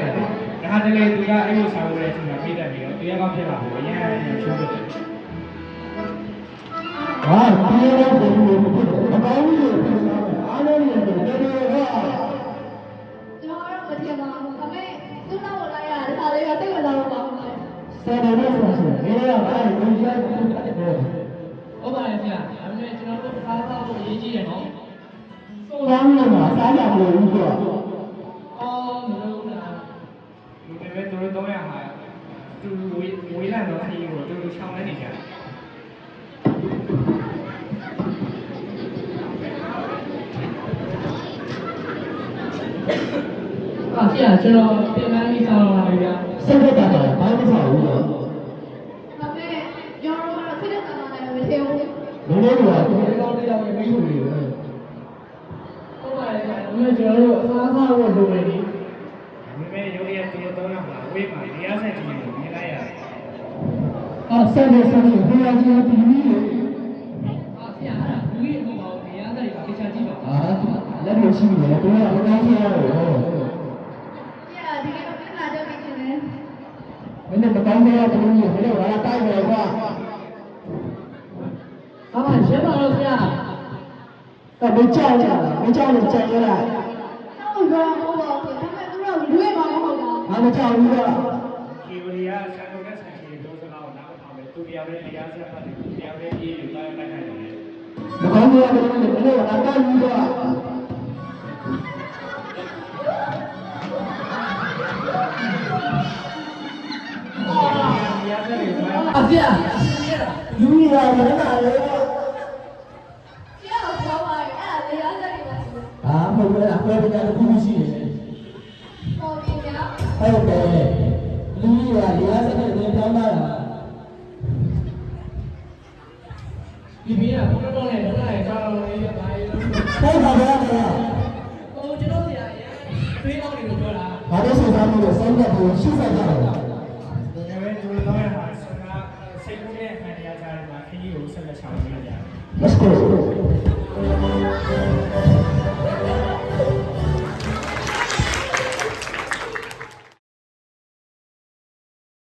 ဖြစ်တယ်ဒါကတည်းကသူကအဲ့လိုဆောင်ရတဲ့အချိန်မှာဖိတက်ပြီးတော့တရားကောင်းဖြစ်လာဖို့အရင်အရင်ချိုးတယ်ဟာဒီလိုပုံစံမျိုးဖြစ်တယ်အကောင်းကြီးကိုဖြစ်လာတယ်အားလုံးရဲ့တော်တော်ကကျွန်တော်ကတော့မထင်ပါဘူးဒါပေမဲ့သူ့နောက်ကိုလိုက်ရတယ်ဒါလေးကစိတ်ဝင်စားတော့ပါဘူးလေဆယ်တော်နဲ့ဆိုရင်မင်းတို့ကဘာလို့ဒီလိုဖြစ်တယ်ဟုတ်ပါတယ်ဗျာဒါပေမဲ့ကျွန်တော်တို့အားသားဖို့အရေးကြီးတယ်နော်စုံစမ်းလို့မှာစားကြမလို့ဘူးဆိုတော့အော်မလို့လားလူတွေပဲသူတို့300ဟာသူဝေးလာတော့ခရီးကိုသူတို့ချောင်းနေနေကြတယ်ဆရာကျွန်တော်ပြန်လာပြီးဆောင်လာပြီဗျာစိတ်သက်သာတယ်ဘာမှမဆောက်ဘူးတော့ဒါပေမဲ့ရောတော့စိတ်သက်သာတာလည်းမထင်ဘူးလုံးလုံးကဒီကောင်တရားဝင်မိတ်ဆွေတွေပဲဟုတ်ပါတယ်ဗျာဒါပေမဲ့ကျွန်တော်တို့အစားအစာကိုလိုနေပြီမမေရုပ်ရည်တရား300မှာဝေးမှာတရားဆက်ကြီးကိုမြင်လိုက်ရတယ်ဆက်နေဆက်နေဘယ်အချင်းပြီးပြီလေဆရာအဲ့ဒါဘူးကြီးအပေါ်မှာတရားစားတွေကတခြားကြည့်ပါလက်လို့ရှိနေတယ်တို့ကမကောင်းချင်ရတယ်ပြရဒီကတော့ပြန်လာတော့ပြင်နေမင်းမကောင်းတဲ့တူကြီးဘယ်လိုလာတိုက်တယ်ကွာဟာရှင်းပါတော့ဆရာမကြောက်ကြမကြောက်လို့ကြိုက်ရလားတော့ရောမဟုတ်ပါဘူးဒါပေမဲ့သူတို့လူတွေမှာမဟုတ်တာဘာမကြောက်ဘူးကွာဒီလိုရဆန်ကုန်တဲ့ဆန်ချီတို့စကားကိုနားမထောင်ပဲသူတရားပဲတရားဆက်ပတ်တယ်တရားပဲအေးယူတိုင်းတိုက်ခိုက်တယ်မကောင်းတဲ့တူကြီးဘယ်လိုလာတိုက်ဘူးကွာဆရာလူကြီးကမနာလေပြရတော့ပါရဲ့အဲ့ဒါတရားစက်တွေပါရှိတယ်ဟာမဟုတ်ဘူးလားဘယ်ပြန်တစ်ခုရှိနေလဲပေါ်ပြီဗျာဟုတ်တယ်လူကြီးကတရားစက်နဲ့ပြန်ပြောင်းလာတာဒီမင်းကဘုရားတော်နဲ့တော့လည်းကြောက်လို့ရပါရဲ့လို့ဟုတ်ပါဗျာဟိုကျွန်တော်ဆရာရဲ့တွေးတော့နေလို့ပြောတာဘာလို့စဉ်းစားမှုလဲစောင့်တဲ့ပုံရှိစားကြတာဒါပေမဲ့သူတို့300ဟာစကားစိတ်ကူးတဲ့ခံရကြတယ်မှာခရီးကိုဆက်လက်ဆောင်ပေးကြတယ် Let's go